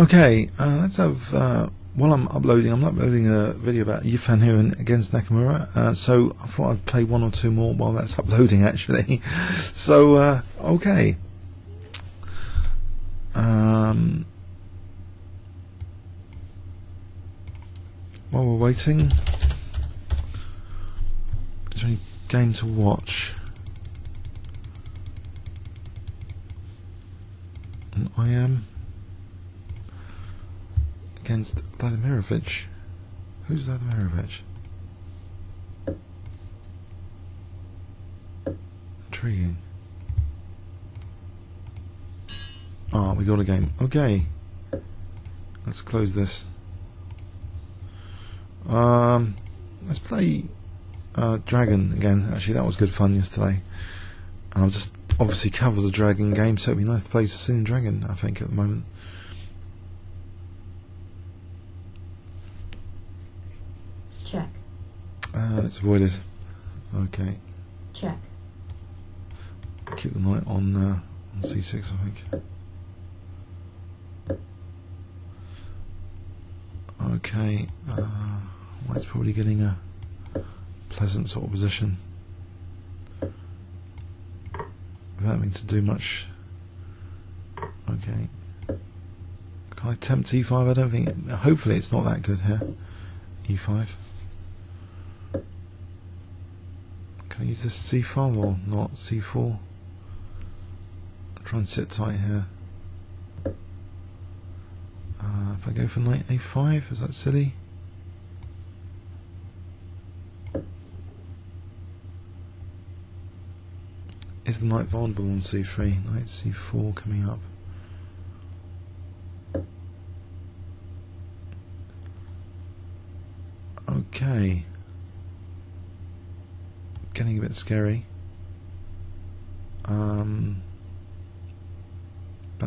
Okay, let's have, while I'm uploading a video about Yifan here against Nakamura, so I thought I'd play one or two more while that's uploading actually. So, okay. While we're waiting, is there any game to watch? And I am against Vladimirovich. Who's Vladimirovich? Intriguing. Ah, we got a game. Okay. Let's close this. Let's play Dragon again. Actually, that was good fun yesterday. And I'll just obviously cover the Dragon game, so it'd be nice to play Sicilian Dragon, I think, at the moment. Check. Let's avoid it. Okay. Check. Keep the knight on c6, I think. Okay. White's probably getting a pleasant sort of position without having to do much. Okay. Can I tempt e5? I don't think. Hopefully, it's not that good here. e5. Can I use this c file or not? c4. I'll try and sit tight here. If I go for knight a5, is that silly? Is the knight vulnerable on c3? Knight c4 coming up. Okay. Getting a bit scary. About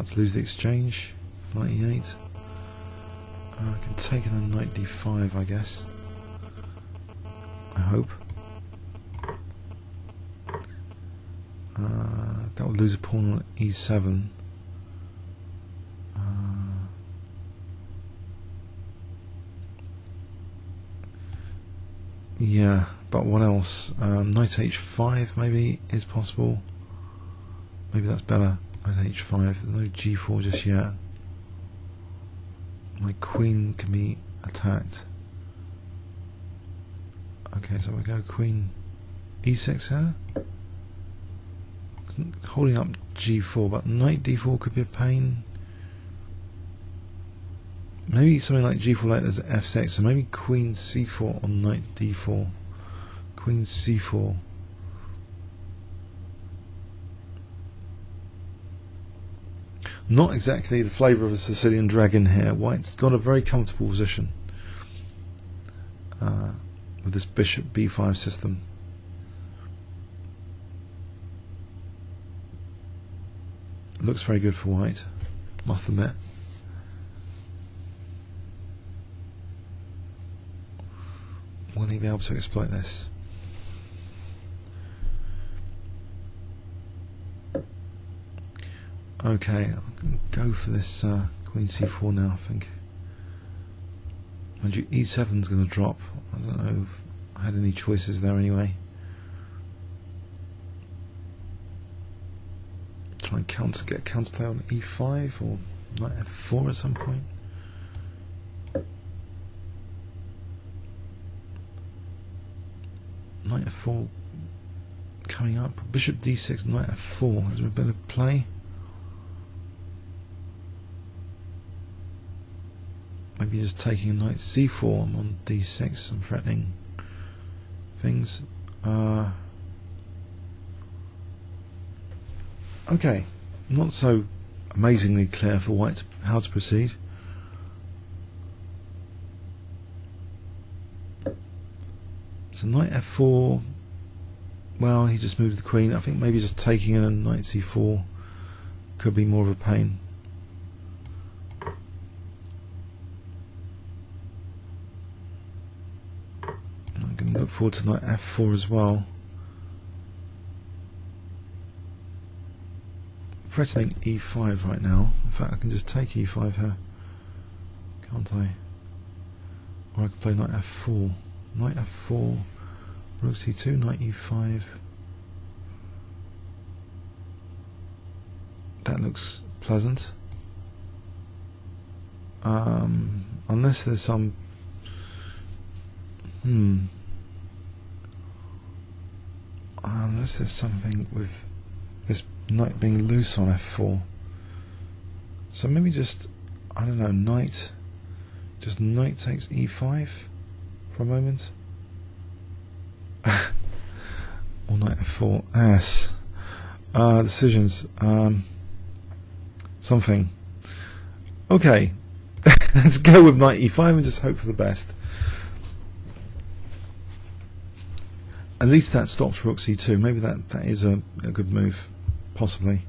to lose the exchange. Knight e8. I can take in a knight d5, I guess. I hope. That would lose a pawn on e7. Yeah, but what else? Knight h5 maybe is possible. Maybe that's better. Knight h5. No g4 just yet. My queen can be attacked. Okay, so we go queen e6 here. Holding up g4, but knight d4 could be a pain. Maybe something like g4 like there's f6, so maybe queen c4 on knight d4. Queen c4. Not exactly the flavour of a Sicilian Dragon here. White's got a very comfortable position with this bishop b5 system. Looks very good for White, must admit. Will he be able to exploit this? Okay, I'm going to go for this queen c4 now, I think. Mind you, e7's going to drop. I don't know if I had any choices there anyway. Try and get counterplay on e5 or knight f4 at some point. Knight f4 coming up. Bishop d6, knight f4. Is there a better play? Maybe just taking a knight c4. I'm on d6. I'm threatening things. Okay, not so amazingly clear for White how to proceed. So knight f4. Well, he just moved the queen. I think maybe just taking in a knight c4 could be more of a pain. I'm going to look forward to knight f4 as well. Threatening e5 right now. In fact, I can just take e5 here. can't I? Or I can play knight f4. Knight f4, rook c2, knight e5. That looks pleasant. Unless there's some unless there's something with this knight being loose on f4. So maybe just, I don't know, knight takes e5 for a moment. Or knight f4. Yes. Decisions. Something. Okay. Let's go with knight e5 and just hope for the best. At least that stops rook c2. Maybe that is a good move, possibly.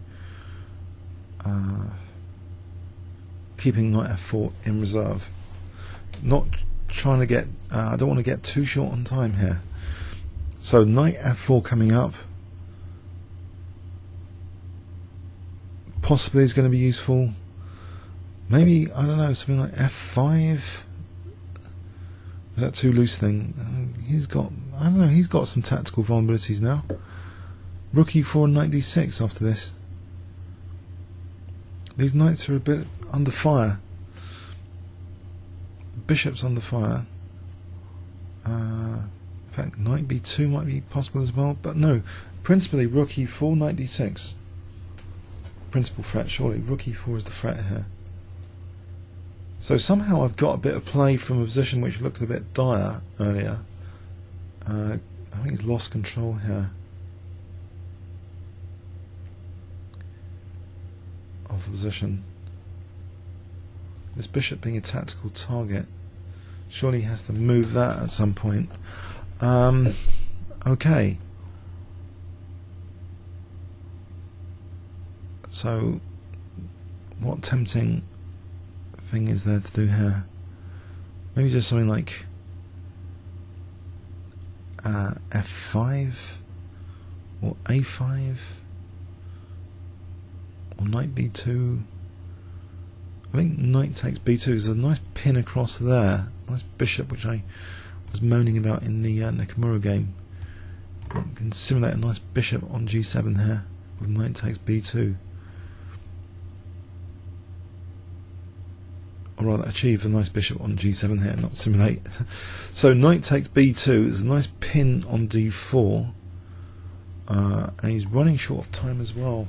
Keeping knight f4 in reserve. Not trying to get. I don't want to get too short on time here. So knight f4 coming up. Possibly is going to be useful. Maybe, I don't know, something like f5. Is that too loose thing? He's got, I don't know, he's got some tactical vulnerabilities now. Rook e4 and knight d6 after this. These knights are a bit under fire. Bishop's under fire. In fact, knight b2 might be possible as well, but no. Principally, rook e4, knight d6. Principal threat, surely. Rook e4 is the threat here. So somehow I've got a bit of play from a position which looked a bit dire earlier. I think he's lost control here of the position. This bishop being a tactical target, surely he has to move that at some point. Okay. So, what tempting thing is there to do here? Maybe just something like f5 or a5 or knight b2. I think knight takes b2 is a nice pin across there, nice bishop, which I was moaning about in the Nakamura game. I can simulate a nice bishop on g7 here with knight takes b2. Or rather achieve a nice bishop on g7 here, not simulate. So knight takes b2 is a nice pin on d4, and he's running short of time as well.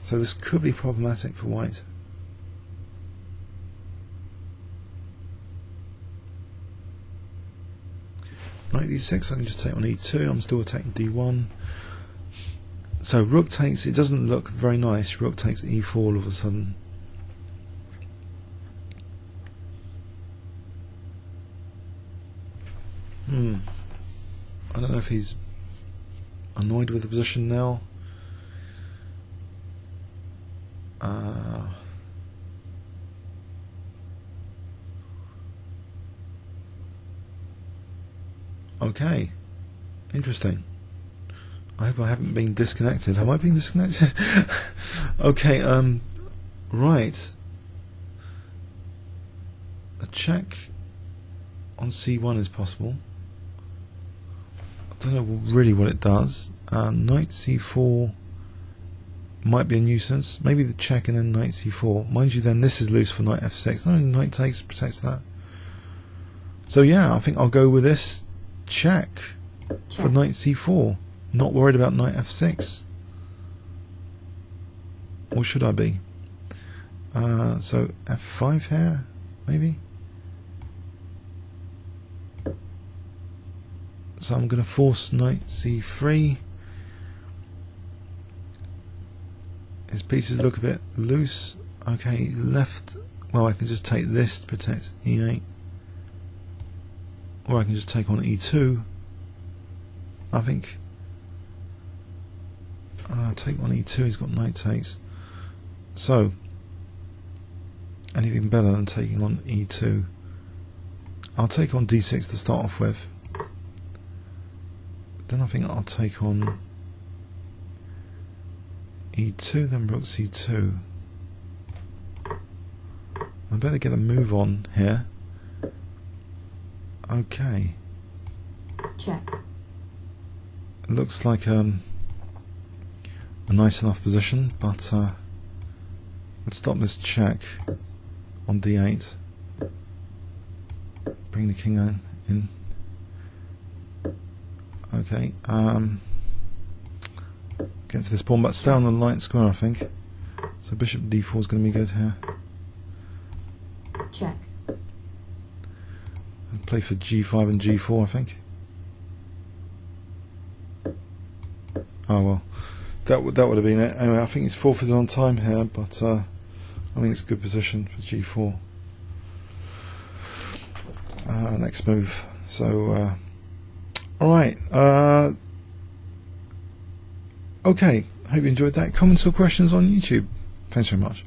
So this could be problematic for white. Knight d6, I can just take on e2, I'm still attacking d1. So rook takes, it doesn't look very nice, rook takes e4 all of a sudden. I don't know if he's annoyed with the position now. Okay, interesting. I hope I haven't been disconnected. Have I been disconnected? Okay, right. A check on c1 is possible. I don't know really what it does. Knight c4 might be a nuisance. Maybe the check and then knight c4. Mind you, then this is loose for knight f6. No, knight takes protects that. So yeah, I think I'll go with this check for knight c4. Not worried about knight f6. Or should I be? So f5 here, maybe. So I'm going to force knight c3. His pieces look a bit loose. Okay, left. Well, I can just take this to protect e8. Or I can just take on e2. I think. Take on e2, he's got knight takes. So, anything better than taking on e2. I'll take on d6 to start off with. Then I think I'll take on e2, then rook c2. I better get a move on here. Okay. Check. It looks like a nice enough position, but let's stop this check on d8. Bring the king in. Okay. Get to this pawn, but stay on the light square, I think. So bishop d4 is going to be good here. Check. And play for g5 and g4, I think. Oh well, that would have been it. Anyway, I think he's forfeited on time here, but I think it's a good position for g4. Next move. So, alright. Okay, hope you enjoyed that. Comments or questions on YouTube. Thanks very much.